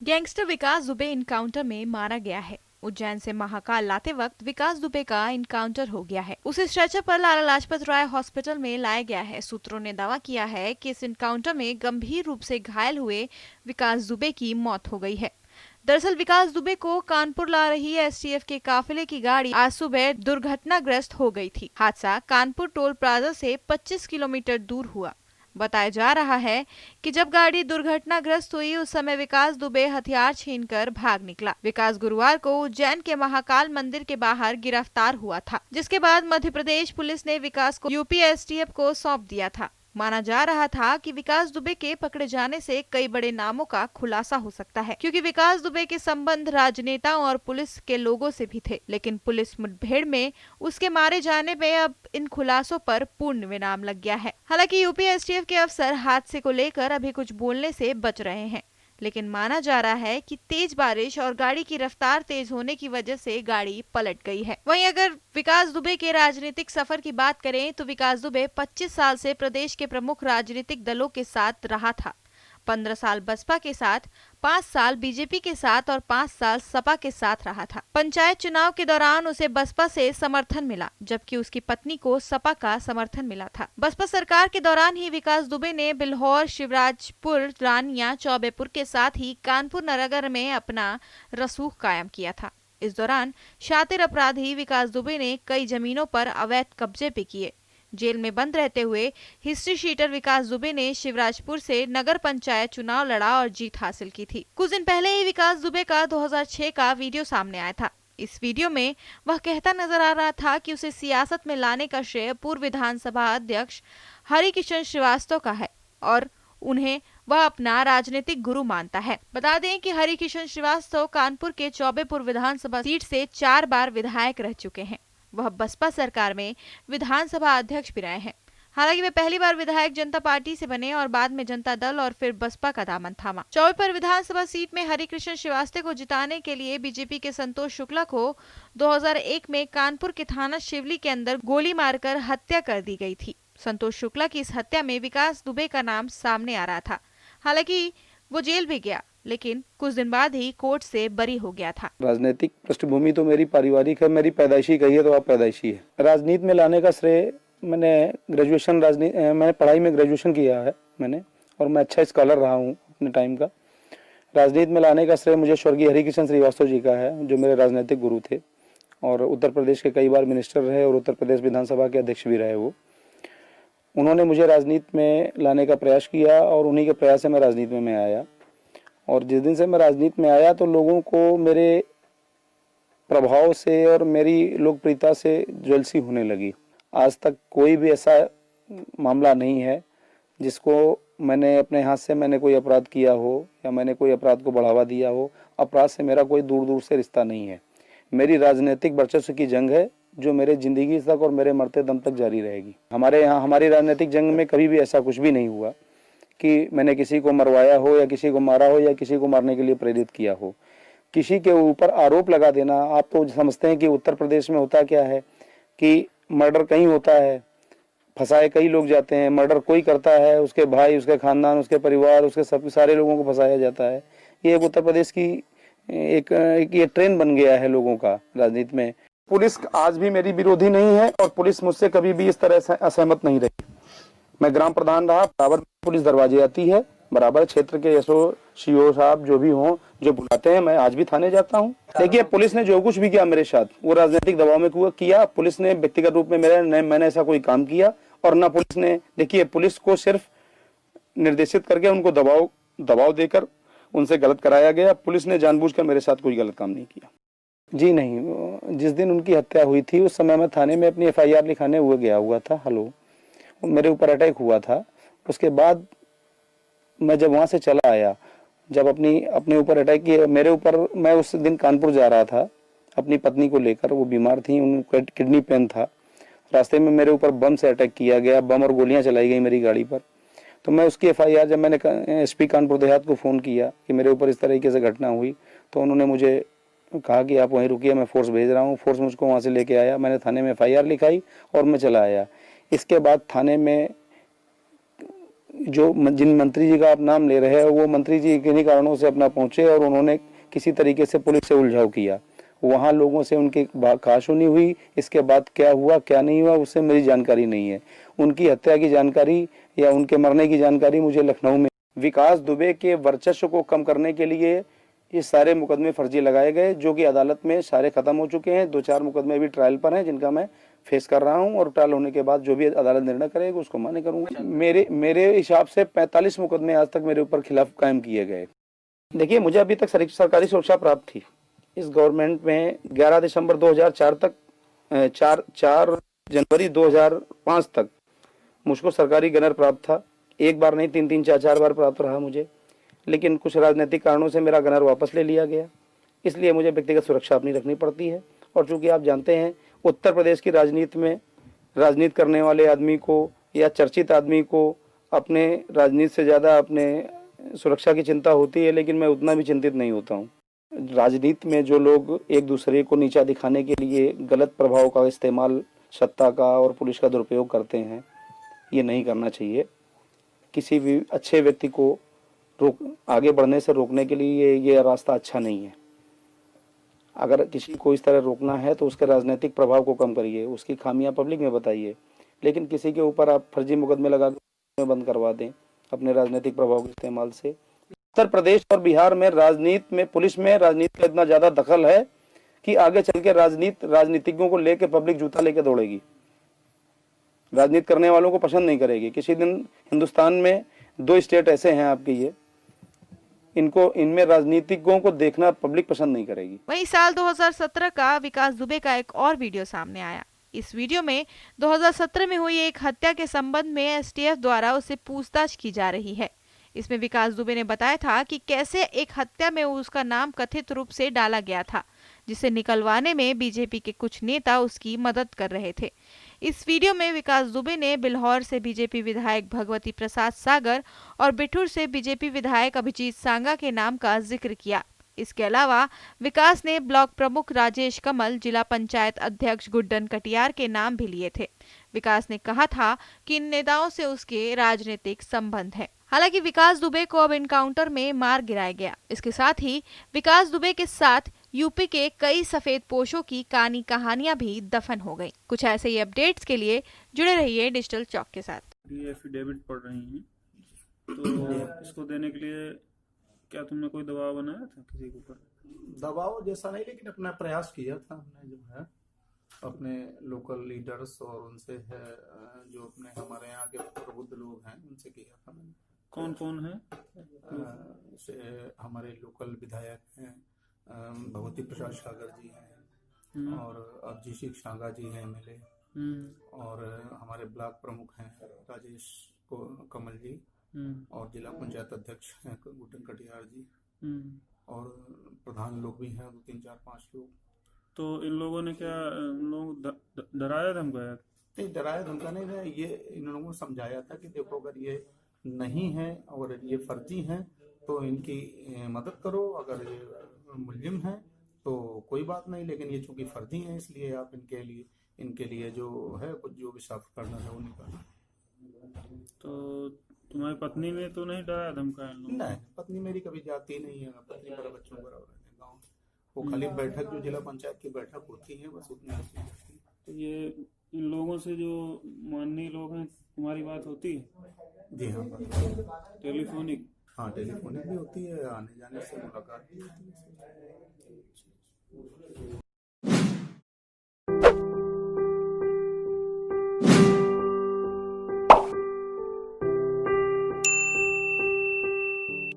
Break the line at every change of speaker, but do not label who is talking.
Gangster विकास Dubey encounter में मारा गया है। उज्जैन से महाकाल लाते वक्त विकास दुबे का इनकाउंटर हो गया है। उसे स्ट्रेचर पर लाला लाजपत राय हॉस्पिटल में लाया गया है। सूत्रों ने दावा किया है कि इस इनकाउंटर में गंभीर रूप से घायल हुए विकास दुबे की मौत हो गई है। दरअसल विकास दुबे को कानपुर ला रही एसटीएफ के काफिले की गाड़ी आज सुबह दुर्घटनाग्रस्त हो गई थी। हादसा कानपुर टोल प्लाजा से 25 किलोमीटर दूर हुआ। बताया जा रहा है कि जब गाड़ी दुर्घटनाग्रस्त हुई उस समय विकास दुबे हथियार छीनकर भाग निकला। विकास गुरुवार को उज्जैन के महाकाल मंदिर के बाहर गिरफ्तार हुआ था, जिसके बाद मध्य प्रदेश पुलिस ने विकास को यूपी एसटीएफ को सौंप दिया था। माना जा रहा था कि विकास दुबे के पकड़े जाने से कई बड़े नामों का खुलासा हो सकता है, क्योंकि विकास दुबे के संबंध राजनेताओं और पुलिस के लोगों से भी थे। लेकिन पुलिस मुठभेड़ में उसके मारे जाने में अब इन खुलासों पर पूर्ण विराम लग गया है। हालांकि यूपी एसटीएफ के अफसर हादसे को लेकर अभी कुछ बोलने से बच रहे हैं, लेकिन माना जा रहा है कि तेज बारिश और गाड़ी की रफ्तार तेज होने की वजह से गाड़ी पलट गई है। वहीं अगर विकास दुबे के राजनीतिक सफर की बात करें तो विकास दुबे 25 साल से प्रदेश के प्रमुख राजनीतिक दलों के साथ रहा था। 15 साल बसपा के साथ, 5 साल बीजेपी के साथ और 5 साल सपा के साथ रहा था। पंचायत चुनाव के दौरान उसे बसपा से समर्थन मिला, जबकि उसकी पत्नी को सपा का समर्थन मिला था। बसपा सरकार के दौरान ही विकास दुबे ने बिल्हौर, शिवराजपुर, रानिया, चौबेपुर के साथ ही कानपुर नगर में अपना रसूख कायम किया था। इस दौरान शातिर अपराधी विकास दुबे ने कई जमीनों पर अवैध कब्जे भी किए। जेल में बंद रहते हुए हिस्ट्री शीटर विकास दुबे ने शिवराजपुर से नगर पंचायत चुनाव लड़ा और जीत हासिल की थी। कुछ दिन पहले ही विकास दुबे का 2006 का वीडियो सामने आया था। इस वीडियो में वह कहता नजर आ रहा था कि उसे सियासत में लाने का श्रेय पूर्व विधानसभा अध्यक्ष हरिकिशन श्रीवास्तव का है और उन्हें वह अपना राजनीतिक गुरु मानता है। बता दें कि हरिकिशन श्रीवास्तव कानपुर के चौबेपुर विधानसभा सीट से 4 बार विधायक रह चुके हैं। वह बसपा सरकार में विधानसभा अध्यक्ष भी रहे हैं। हालांकि वे पहली बार विधायक जनता पार्टी से बने और बाद में जनता दल और फिर बसपा का दामन थामा। चौबेपुर विधानसभा सीट में हरिकृष्ण श्रीवास्तव को जिताने के लिए बीजेपी के संतोष शुक्ला को 2001 में कानपुर के थाना शिवली के अंदर गोली मारकर हत्या कर दी गई थी। संतोष शुक्ला की इस हत्या में विकास दुबे का नाम सामने आ रहा था। हालांकि वो जेल भी गया, लेकिन कुछ दिन बाद ही कोर्ट से बरी हो गया था।
राजनीतिक पृष्ठभूमि तो मेरी पारिवारिक है, मेरी पैदाइशी कहिए तो आप पैदाइशी है। राजनीति में लाने का श्रेय मैंने पढ़ाई में ग्रेजुएशन किया है मैंने, और मैं अच्छा स्कॉलर रहा हूँ अपने टाइम का। राजनीति में लाने का श्रेय मुझे स्वर्गीय हरिकिशन श्रीवास्तव जी का है, जो मेरे राजनीतिक गुरु थे और उत्तर प्रदेश के कई बार मिनिस्टर रहे और उत्तर प्रदेश विधानसभा के अध्यक्ष भी रहे। उन्होंने मुझे राजनीति में लाने का प्रयास किया और उन्हीं के प्रयास से मैं राजनीति में आया। और जिस दिन से मैं राजनीति में आया तो लोगों को मेरे प्रभाव से और मेरी लोकप्रियता से ज्वेलसी होने लगी। आज तक कोई भी ऐसा मामला नहीं है जिसको मैंने अपने हाथ से मैंने कोई अपराध किया हो या मैंने कोई अपराध को बढ़ावा दिया हो। अपराध से मेरा कोई दूर दूर से रिश्ता नहीं है। मेरी राजनीतिक वर्चस्व की जंग है जो मेरे जिंदगी तक और मेरे मरते दम तक जारी रहेगी। हमारे यहाँ हमारी राजनीतिक जंग में कभी भी ऐसा कुछ भी नहीं हुआ कि मैंने किसी को मरवाया हो या किसी को मारा हो या किसी को मारने के लिए प्रेरित किया हो। किसी के ऊपर आरोप लगा देना, आप तो समझते हैं कि उत्तर प्रदेश में होता क्या है कि मर्डर कहीं होता है, फंसाए कई लोग जाते हैं। मर्डर कोई करता है, उसके भाई, उसके खानदान, उसके परिवार, उसके सब सारे लोगों को फंसाया जाता है। ये एक उत्तर प्रदेश की एक ये ट्रेंड बन गया है लोगों का राजनीति में। पुलिस आज भी मेरी विरोधी नहीं है और पुलिस मुझसे कभी भी इस तरह से असहमत नहीं रही। मैं ग्राम प्रधान रहा, बराबर पुलिस दरवाजे आती है, बराबर क्षेत्र के एसओ सीओ साहब जो भी हों, जो बुलाते हैं, मैं आज भी थाने जाता हूं। देखिए, पुलिस ने जो कुछ भी किया मेरे साथ वो राजनीतिक दबाव में किया। पुलिस ने व्यक्तिगत रूप में मैंने ऐसा कोई काम किया और ना पुलिस ने। देखिए, पुलिस को सिर्फ निर्देशित करके उनको दबाव देकर उनसे गलत कराया गया। पुलिस ने जानबूझकर मेरे साथ कोई गलत काम नहीं किया। जी नहीं, जिस दिन उनकी हत्या हुई थी उस समय मैं थाने में अपनी FIR लिखाने गया हुआ था। मेरे ऊपर अटैक हुआ था। उसके बाद मैं जब वहां से चला आया, जब अपने ऊपर अटैक किया मेरे ऊपर, मैं उस दिन कानपुर जा रहा था अपनी पत्नी को लेकर। वो बीमार थी, उनको किडनी पेन था। रास्ते में मेरे ऊपर बम से अटैक किया गया, बम और गोलियां चलाई गई मेरी गाड़ी पर। तो मैं उसकी FIR जब मैंने SP कानपुर देहात को फ़ोन किया कि मेरे ऊपर इस तरीके से घटना हुई, तो उन्होंने मुझे कहा कि आप वहीं रुकिए, मैं फोर्स भेज रहा हूँ। फोर्स मुझको वहाँ से लेके आया, मैंने थाने में FIR लिखाई और मैं चला आया। इसके बाद थाने में जिन मंत्री जी का आप नाम ले रहे हैं वो मंत्री जी किन्हीं कारणों से अपना पहुंचे और उन्होंने किसी तरीके से पुलिस से उलझाव किया, वहाँ लोगों से उनकी कहासुनी हुई। इसके बाद क्या हुआ क्या नहीं हुआ उससे मेरी जानकारी नहीं है। उनकी हत्या की जानकारी या उनके मरने की जानकारी मुझे लखनऊ में। विकास दुबे के वर्चस्व को कम करने के लिए ये सारे मुकदमे फर्जी लगाए गए, जो कि अदालत में सारे खत्म हो चुके हैं। 2-4 मुकदमे अभी ट्रायल पर हैं जिनका मैं फेस कर रहा हूं, और ट्रायल होने के बाद जो भी अदालत निर्णय करेगी उसको मान्य करूंगा। मेरे हिसाब से 45 मुकदमे आज तक मेरे ऊपर खिलाफ कायम किए गए। देखिए, मुझे अभी तक सरकारी सुरक्षा प्राप्त थी इस गवर्नमेंट में 11 दिसंबर 2004 तक, 4 जनवरी 2005 तक मुझको सरकारी गनर प्राप्त था। एक बार नहीं, 3-3, 4-4 बार प्राप्त रहा मुझे, लेकिन कुछ राजनीतिक कारणों से मेरा गनर वापस ले लिया गया। इसलिए मुझे व्यक्तिगत सुरक्षा अपनी रखनी पड़ती है। और चूंकि आप जानते हैं उत्तर प्रदेश की राजनीति में राजनीति करने वाले आदमी को या चर्चित आदमी को अपने राजनीति से ज़्यादा अपने सुरक्षा की चिंता होती है, लेकिन मैं उतना भी चिंतित नहीं होता हूँ। राजनीति में जो लोग एक दूसरे को नीचा दिखाने के लिए गलत प्रभाव का इस्तेमाल, सत्ता का और पुलिस का दुरुपयोग करते हैं, ये नहीं करना चाहिए। किसी भी अच्छे व्यक्ति को आगे बढ़ने से रोकने के लिए ये रास्ता अच्छा नहीं है। अगर किसी को इस तरह रोकना है तो उसके राजनीतिक प्रभाव को कम करिए, उसकी खामियां पब्लिक में बताइए, लेकिन किसी के ऊपर आप फर्जी मुकदमे लगा के बंद करवा दें अपने राजनीतिक प्रभाव के इस्तेमाल से। उत्तर प्रदेश और बिहार में राजनीति में, पुलिस में राजनीति का इतना ज्यादा दखल है कि आगे चल के राजनीतिज्ञों को लेके पब्लिक जूता लेके दौड़ेगी, राजनीति करने वालों को पसंद नहीं करेगी। किसी दिन हिंदुस्तान में 2 स्टेट ऐसे हैं आपके, ये इनमें राजनीतिज्ञों को देखना पब्लिक पसंद नहीं करेगी।
वहीं साल 2017 का विकास दुबे का एक और वीडियो सामने आया। इस वीडियो में 2017 में हुई एक हत्या के संबंध में एसटीएफ द्वारा उससे पूछताछ की जा रही है। इसमें विकास दुबे ने बताया था कि कैसे एक हत्या में उसका नाम कथित रूप से डाला गया था, जिसे निकलवाने में बीजेपी के कुछ नेता उसकी मदद कर रहे थे। इस वीडियो में विकास दुबे ने बिल्हौर से बीजेपी विधायक भगवती प्रसाद सागर और बिठूर से बीजेपी विधायक अभिजीत सांगा के नाम का जिक्र किया। इसके अलावा विकास ने ब्लॉक प्रमुख राजेश कमल, जिला पंचायत अध्यक्ष गुड्डन कटियार के नाम भी लिए थे। विकास ने कहा था कि इन नेताओं से उसके राजनीतिक संबंध हैं। हालांकि विकास दुबे को अब एनकाउंटर में मार गिराया गया। इसके साथ ही विकास दुबे के साथ यूपी के कई सफेद पोशों की कहानियां भी दफन हो गई। कुछ ऐसे ही अपडेट्स के लिए जुड़े रहिए डिजिटल चौक के साथ।
ये एफिडेविट पढ़ रही हैं, तो इसको देने के लिए क्या तुमने कोई दबाव बनाया था किसी के ऊपर?
दबाव जैसा नहीं, लेकिन अपना प्रयास किया था हमने, जो है अपने लोकल लीडर्स और उनसे है जो अपने हमारे यहाँ के प्रबुद्ध लोग हैं उनसे किया था मैंने।
कौन कौन है?
जैसे हमारे लोकल विधायक हैं, भगवती प्रसाद सागर जी हैं, और अभिजीत सांगा जी हैं एमएलए, और हमारे ब्लॉक प्रमुख हैं राजेश कमल जी, और जिला पंचायत अध्यक्ष हैं गुड्डन कटियार जी, और प्रधान लोग भी हैं 2, 3, 4, 5 लोग।
तो इन लोगों ने क्या डराया धमकाया?
नहीं, डराया धमका नहीं था, ये इन लोगों को समझाया था कि देखो अगर ये नहीं है और ये फर्जी हैं तो इनकी मदद करो, अगर ये मुल्जिम हैं तो कोई बात नहीं, लेकिन ये चूंकि फर्जी हैं इसलिए आप इनके लिए जो है कुछ जो भी साफ करना है वो निकालना।
तो तुम्हारी पत्नी ने तो नहीं डराया धमकाया?
नहीं, पत्नी मेरी कभी जाती नहीं है, पत्नी मेरा बच्चों बराबर है गाँव। वो खाली बैठक जो जिला पंचायत की बैठक होती है बस उतनी।
तो ये इन लोगों से जो माननीय लोग हैं तुम्हारी बात होती है?
जी हाँ,
टेलीफोनिक?
हाँ, टेलीफोनिक भी होती है, आने जाने से मुलाकात भी होती है।